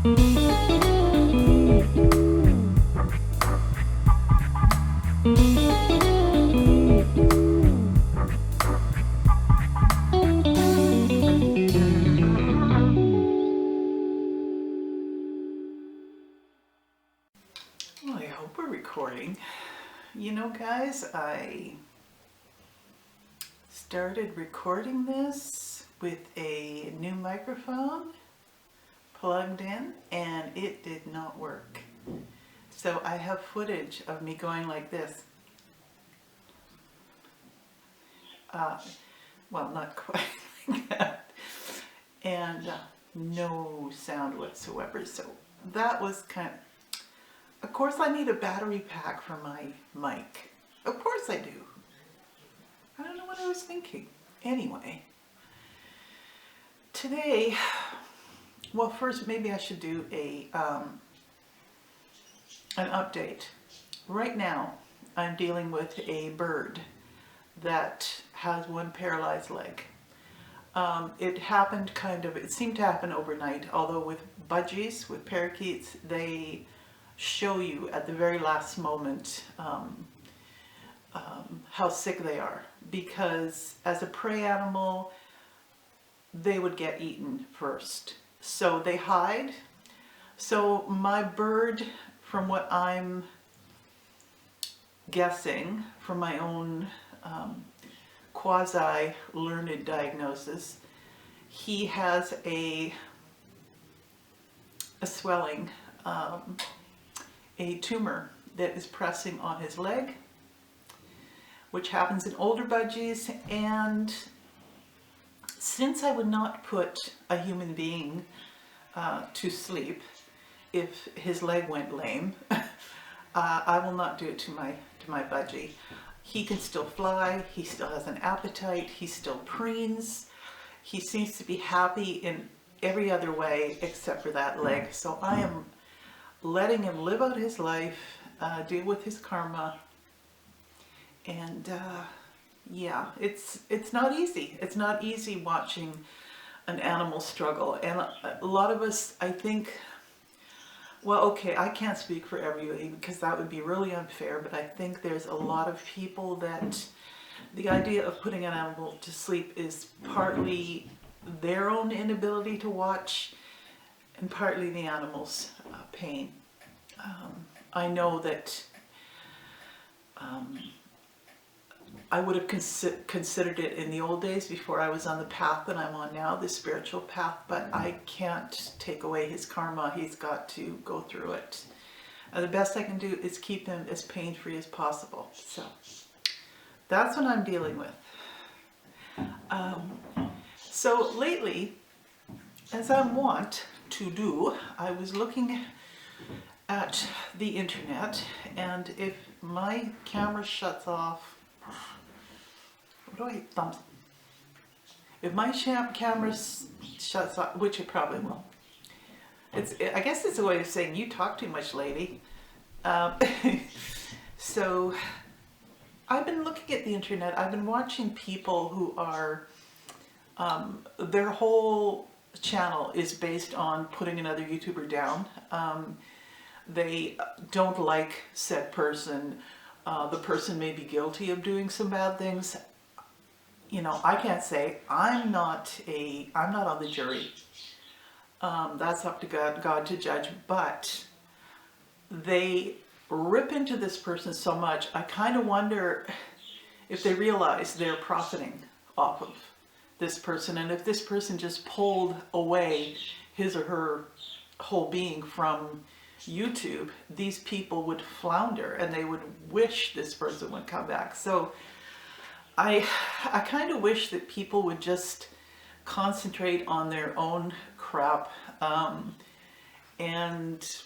Well, I hope we're recording. You know, guys, I started recording this with a new microphone plugged in and it did not work. So I have footage of me going like this. Well, not quite like that. And no sound whatsoever. So that was of course I need a battery pack for my mic. Of course I do. I don't know what I was thinking. Anyway, today, well, first maybe I should do an update. Right now, I'm dealing with a bird that has one paralyzed leg. It happened it seemed to happen overnight, although with budgies, with parakeets, they show you at the very last moment how sick they are, because as a prey animal they would get eaten first, so they hide. So my bird, from what I'm guessing from my own quasi-learned diagnosis, he has a swelling, a tumor that is pressing on his leg, which happens in older budgies. And since I would not put a human being to sleep if his leg went lame, I will not do it to my budgie. He can still fly, he still has an appetite, he still preens, he seems to be happy in every other way except for that leg. So I am letting him live out his life, deal with his karma, and yeah, it's not easy. It's not easy watching an animal struggle, and a lot of us, I think, well, okay, I can't speak for everybody because that would be really unfair, but I think there's a lot of people that the idea of putting an animal to sleep is partly their own inability to watch and partly the animal's pain. I know that I would have considered it in the old days before I was on the path that I'm on now, the spiritual path, but I can't take away his karma. He's got to go through it. The best I can do is keep him as pain-free as possible. So that's what I'm dealing with. So lately, as I want to do, I was looking at the internet, and if my camera shuts off, what do I thumb? If my camera shuts off, which it probably will, I guess it's a way of saying you talk too much, lady. So I've been looking at the internet. I've been watching people who are, their whole channel is based on putting another YouTuber down. They don't like said person. The person may be guilty of doing some bad things. You know, I can't say. I'm not on the jury. That's up to God to judge. But they rip into this person so much, I kind of wonder if they realize they're profiting off of this person, and if this person just pulled away his or her whole being from YouTube, these people would flounder and they would wish this person would come back. So I kind of wish that people would just concentrate on their own crap, and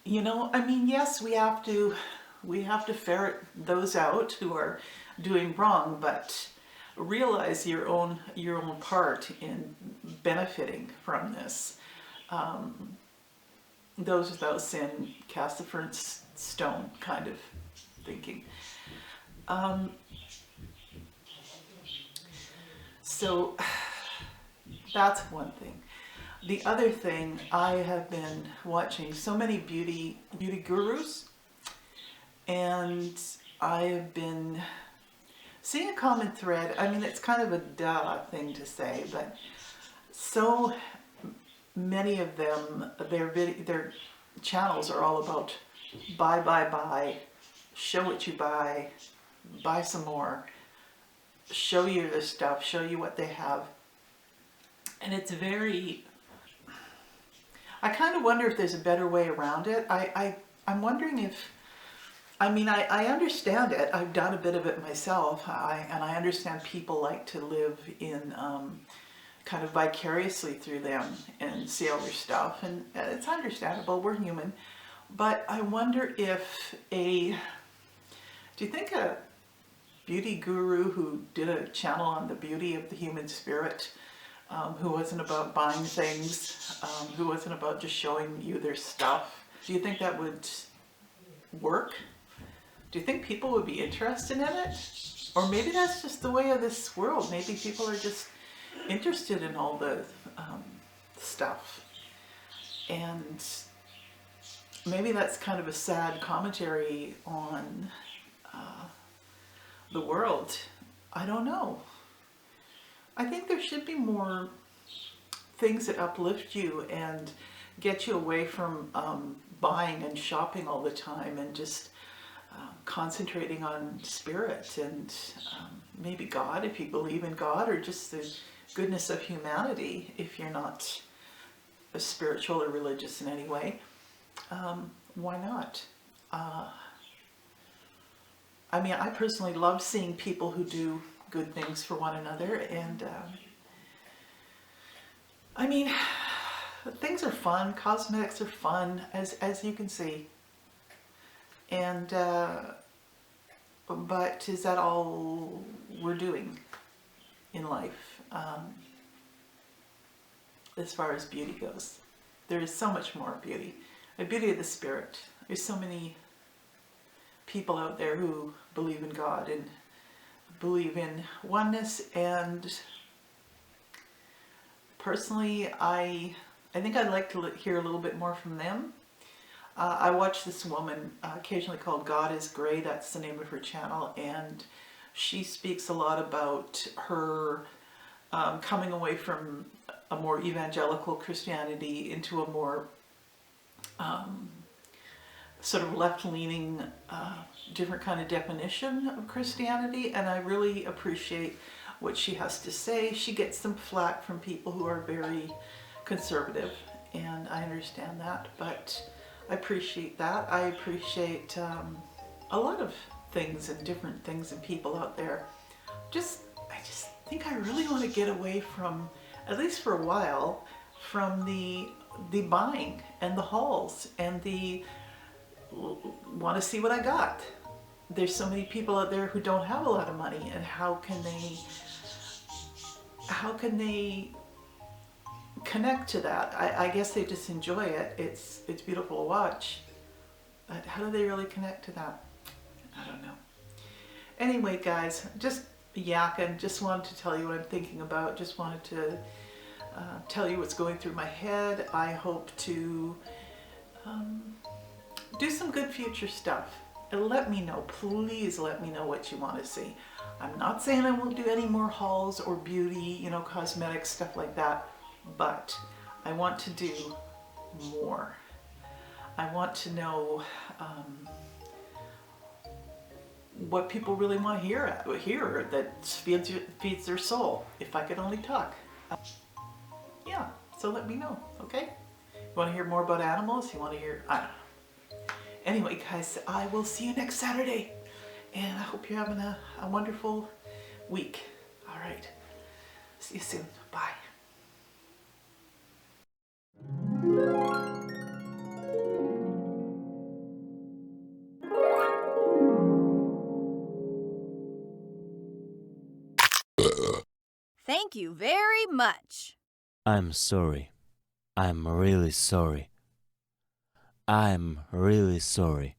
you know, I mean, yes, we have to ferret those out who are doing wrong, but realize your own part in benefiting from this. Those without sin cast the first stone kind of thinking. So that's one thing. The other thing, I have been watching so many beauty gurus, and I have been seeing a common thread. I mean, it's kind of a duh thing to say, but so many of them, their channels are all about buy, show what you buy some more, show you their stuff, show you what they have. And it's very, I kind of wonder if there's a better way around it. I'm wondering if, I mean, I understand it. I've done a bit of it myself. And I understand people like to live in kind of vicariously through them and see all their stuff. And it's understandable. We're human. But I wonder if do you think a beauty guru who did a channel on the beauty of the human spirit, who wasn't about buying things, who wasn't about just showing you their stuff, do you think that would work? Do you think people would be interested in it? Or maybe that's just the way of this world. Maybe people are just interested in all the stuff. And maybe that's kind of a sad commentary on the world. I don't know. I think there should be more things that uplift you and get you away from buying and shopping all the time, and just concentrating on spirit and maybe God, if you believe in God, or just the goodness of humanity if you're not spiritual or religious in any way. Why not? I mean, I personally love seeing people who do good things for one another, and I mean, things are fun, cosmetics are fun, as you can see, and but is that all we're doing in life as far as beauty goes? There is so much more beauty, the beauty of the spirit. There's so many people out there who believe in God and believe in oneness, and personally I think I'd like to hear a little bit more from them. I watch this woman occasionally called God is Grey, that's the name of her channel, and she speaks a lot about her coming away from a more evangelical Christianity into a more sort of left-leaning, different kind of definition of Christianity, and I really appreciate what she has to say. She gets some flack from people who are very conservative, and I understand that, but I appreciate that. I appreciate a lot of things and different things and people out there. I just think I really want to get away from, at least for a while, from the buying and the hauls and the want to see what I got. There's so many people out there who don't have a lot of money, and how can they connect to that? I guess they just enjoy it. It's beautiful to watch, but how do they really connect to that? I don't know. Anyway, guys, just yakking. Just wanted to tell you what I'm thinking about. Just wanted to tell you what's going through my head. I hope to do some good future stuff. And let me know, please let me know what you want to see. I'm not saying I won't do any more hauls or beauty, cosmetics, stuff like that, but I want to do more. I want to know what people really want to hear that feeds their soul, if I could only talk. Yeah, so let me know, okay? You want to hear more about animals? You want to hear, I don't know. Anyway, guys, I will see you next Saturday, and I hope you're having a wonderful week. All right, see you soon. Bye. Thank you very much. I'm sorry. I'm really sorry. I'm really sorry.